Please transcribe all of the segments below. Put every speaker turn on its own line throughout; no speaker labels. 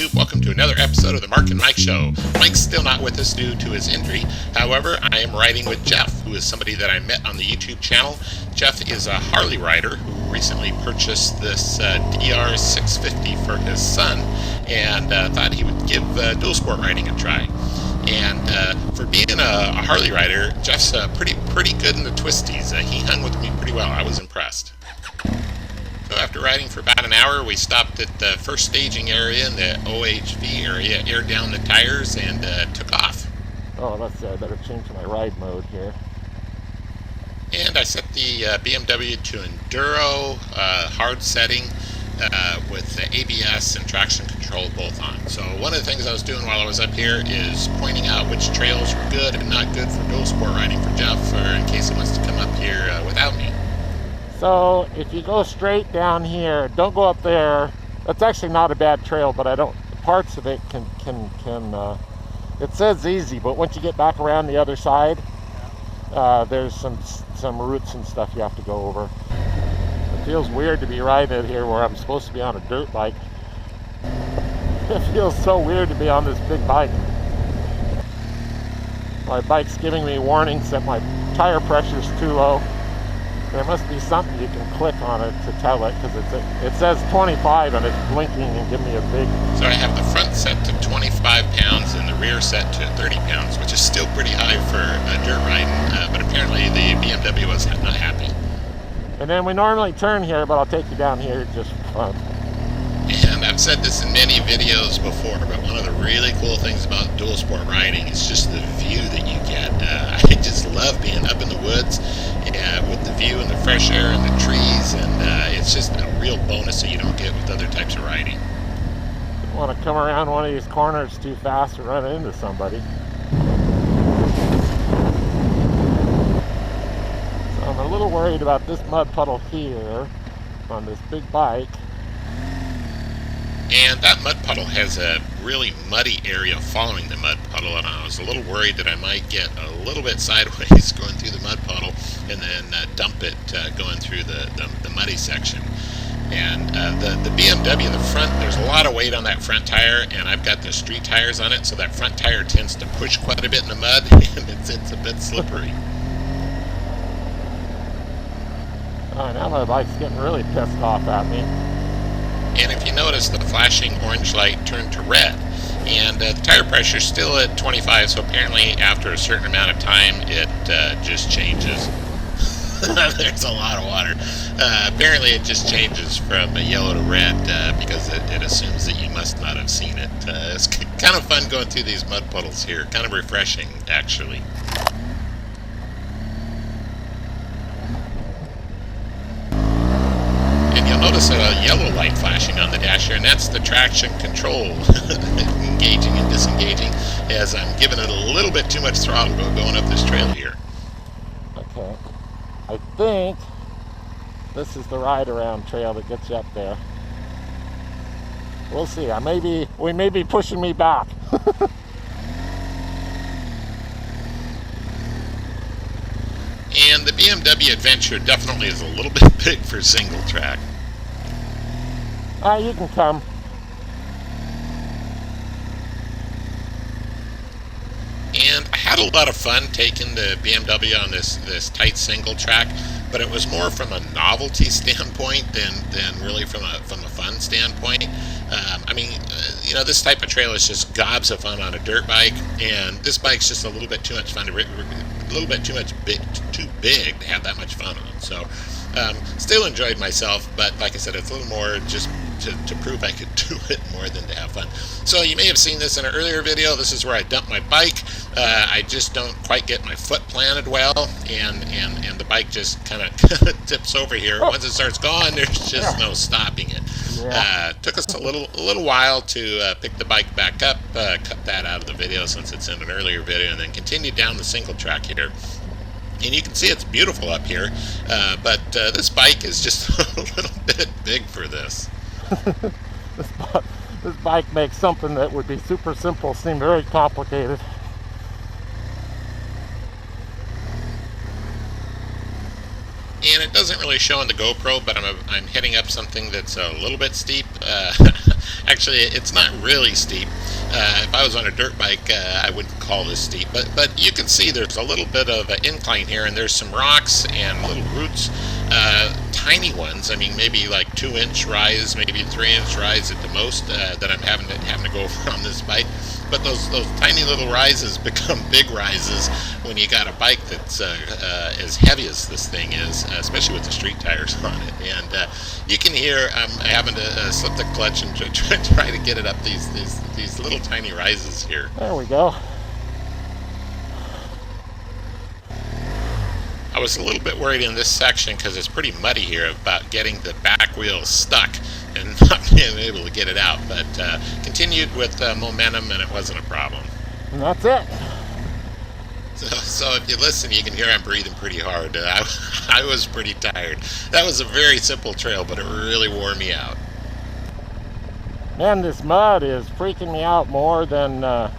YouTube. Welcome to another episode of the Mark and Mike Show. Mike's still not with us due to his injury. However, I am riding with Jeff, who is somebody that I met on the YouTube channel. Jeff is a Harley rider who recently purchased this DR650 for his son and thought he would give dual sport riding a try. And for being a Harley rider, Jeff's pretty good in the twisties. He hung with me pretty well. I was impressed. So after riding for about an hour, we stopped at the first staging area in the OHV area, aired down the tires, and took off.
Oh, I better change my ride mode here.
And I set the BMW to Enduro, hard setting, with the ABS and traction control both on. So one of the things I was doing while I was up here is pointing out which trails were good and not good for dual sport riding for Jeff, or in case he wants to come up here without me.
So if you go straight down here, don't go up there. That's actually not a bad trail, but parts of it can it says easy, but once you get back around the other side, there's some roots and stuff you have to go over. It feels weird to be riding it here where I'm supposed to be on a dirt bike. It feels so weird to be on this big bike. My bike's giving me warnings that my tire pressure's too low. There must be something you can click on it to tell it, because it says 25 and it's blinking and giving me a big...
So I have the front set to 25 pounds and the rear set to 30 pounds, which is still pretty high for dirt riding, but apparently the BMW was not happy.
And then we normally turn here, but I'll take you down here just for fun.
And I've said this in many videos before, but one of the really cool things about dual sport riding is just the view that you get. I just love being up in the woods with the view and the fresh air and the trees, and it's just a real bonus that you don't get with other types of riding.
Don't want to come around one of these corners too fast and run into somebody. So I'm a little worried about this mud puddle here on this big bike.
And that mud puddle has a really muddy area following the mud puddle, and I was a little worried that I might get a little bit sideways going through the mud puddle and then dump it going through the muddy section. And the BMW, the front, there's a lot of weight on that front tire, and I've got the street tires on it, so that front tire tends to push quite a bit in the mud, and it's a bit slippery.
Oh, now my bike's getting really pissed off at me.
And if you notice, the flashing orange light turned to red, and the tire pressure is still at 25, so apparently after a certain amount of time it just changes. There's a lot of water. Apparently it just changes from yellow to red because it assumes that you must not have seen it. It's kind of fun going through these mud puddles here, kind of refreshing actually. You'll notice a yellow light flashing on the dash here, and that's the traction control engaging and disengaging as I'm giving it a little bit too much throttle going up this trail here.
Okay, I think this is the ride around trail that gets you up there. We'll see. We may be pushing me back.
And the BMW Adventure definitely is a little bit big for single track.
You can come.
And I had a lot of fun taking the BMW on this tight single track, but it was more from a novelty standpoint than really from a fun standpoint. You know, this type of trail is just gobs of fun on a dirt bike, and this bike's just a little bit too much fun to a little bit too big to have that much fun on. So still enjoyed myself, but like I said, it's a little more just to prove I could do it more than to have fun. So you may have seen this in an earlier video. This is where I dump my bike. I just don't quite get my foot planted well, and the bike just kind of tips over here. Once it starts going, there's just no stopping it. Took us a little while to pick the bike back up, cut that out of the video since it's in an earlier video, and then continued down the single track here. And you can see it's beautiful up here, but this bike is just a little bit big for this.
This bike makes something that would be super simple seem very complicated.
And it doesn't really show on the GoPro, but I'm hitting up something that's a little bit steep. Actually, it's not really steep. If I was on a dirt bike, I wouldn't call this steep, but you can see there's a little bit of an incline here, and there's some rocks and little roots, tiny ones. I mean, maybe like 2-inch rise, maybe 3-inch rise at the most that I'm having to go over on this bike. But those tiny little rises become big rises when you got a bike that's as heavy as this thing is, especially with the street tires on it. And you can hear I'm having to slip the clutch and try to get it up these little tiny rises here.
There we go.
I was a little bit worried in this section because it's pretty muddy here about getting the back wheel stuck and not being able to get it out, but continued with momentum and it wasn't a problem.
And that's it.
So if you listen, you can hear I'm breathing pretty hard. I was pretty tired. That was a very simple trail, but it really wore me out.
Man, this mud is freaking me out more than I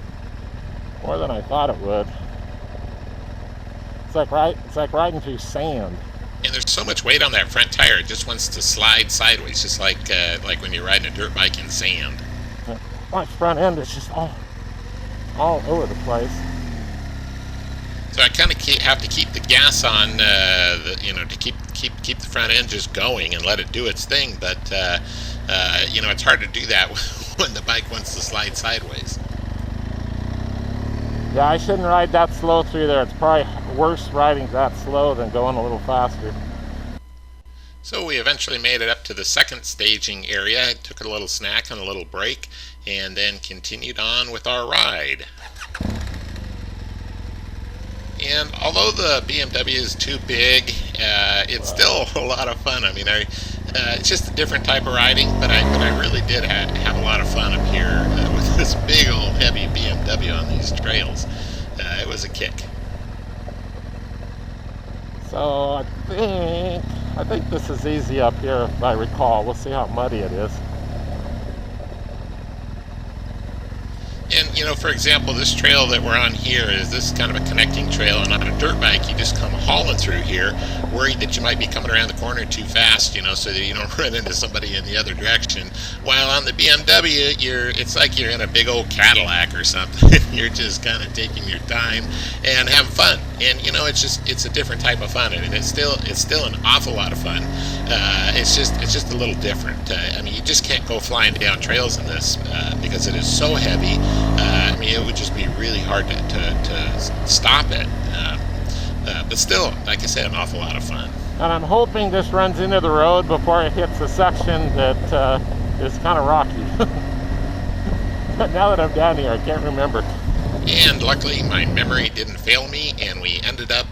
thought it would. It's like riding through sand.
And there's so much weight on that front tire, it just wants to slide sideways, just like when you're riding a dirt bike in sand.
My front end is just all over the place.
So I kind of have to keep the gas on, to keep the front end just going and let it do its thing. But it's hard to do that when the bike wants to slide sideways.
Yeah, I shouldn't ride that slow through there. It's probably worse riding that slow than going a little faster.
So we eventually made it up to the second staging area, took a little snack and a little break, and then continued on with our ride. And although the BMW is too big, it's still a lot of fun. I mean, it's just a different type of riding, but I really did have a lot of fun up here with this big old heavy BMW on these trails. It was a kick.
So I think this is easy up here if I recall. We'll see how muddy it is.
And, for example, this trail that we're on here is this kind of a connecting trail, and on a dirt bike, you just come hauling through here, worried that you might be coming around the corner too fast, so that you don't run into somebody in the other direction. While on the BMW, it's like you're in a big old Cadillac or something. You're just kind of taking your time and having fun. And, it's a different type of fun, and it's still an awful lot of fun. It's just a little different. You just can't go flying down trails in this because it is so heavy. It would just be really hard to stop it. But still, like I said, an awful lot of fun.
And I'm hoping this runs into the road before it hits a section that is kind of rocky. But now that I'm down here, I can't remember.
And luckily, my memory didn't fail me, and we ended up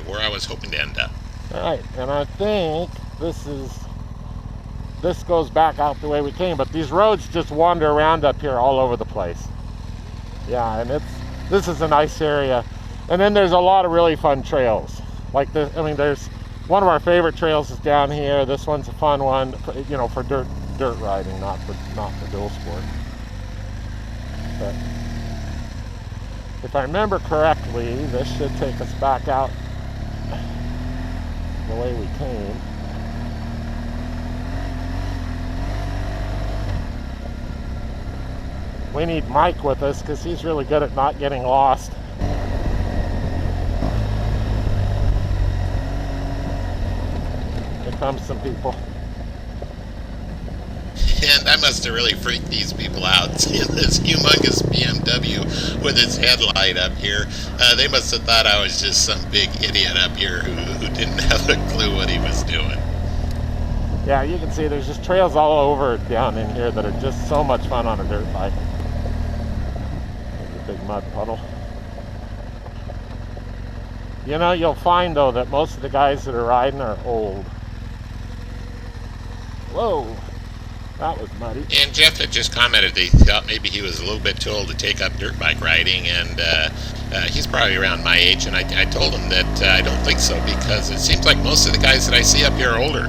where I was hoping to end up.
All right, and I think this goes back out the way we came, but these roads just wander around up here all over the place. Yeah, and this is a nice area. And then there's a lot of really fun trails. Like there's one of our favorite trails is down here. This one's a fun one, for dirt riding, not for dual sport. But if I remember correctly, this should take us back out the way we came. We need Mike with us because he's really good at not getting lost. Here comes some people.
And I must have really freaked these people out, seeing this humongous BMW with its headlight up here. They must have thought I was just some big idiot up here who didn't have a clue what he was doing.
Yeah, you can see there's just trails all over down in here that are just so much fun on a dirt bike. There's a big mud puddle. You'll find, though, that most of the guys that are riding are old. Whoa. That was muddy.
And Jeff had just commented that he thought maybe he was a little bit too old to take up dirt bike riding, and he's probably around my age, and I told him that I don't think so, because it seems like most of the guys that I see up here are older.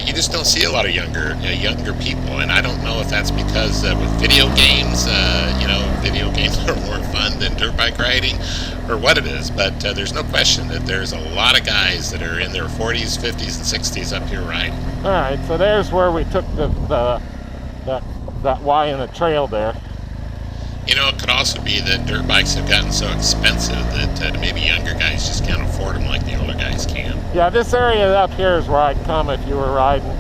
You just don't see a lot of younger people, and I don't know if that's because with video games, video games are more fun than dirt bike riding, or what it is, but there's no question that there's a lot of guys that are in their 40s, 50s, and 60s up here riding.
All right, so there's where we took the that Y in the trail there.
You know, it could also be that dirt bikes have gotten so expensive that maybe younger guys just can't afford them like the older guys can.
Yeah, this area up here is where I'd come if you were riding,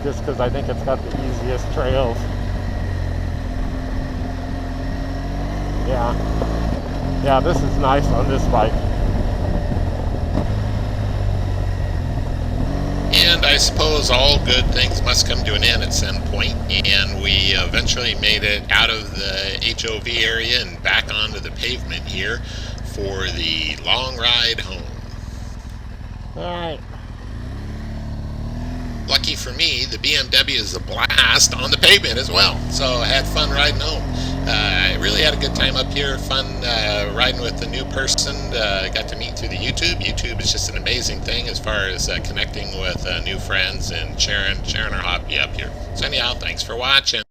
just because I think it's got the easiest trails. Yeah, this is nice on this bike.
And I suppose all good things must come to an end at some point, and we eventually made it out of the HOV area and back onto the pavement here for the long ride home.
Alright.
Lucky for me, the BMW is a blast on the pavement as well, so I had fun riding home. I really had a good time up here, fun riding with a new person. Got to meet through the YouTube. YouTube is just an amazing thing as far as connecting with new friends and sharing our hobby up here. So anyhow, thanks for watching.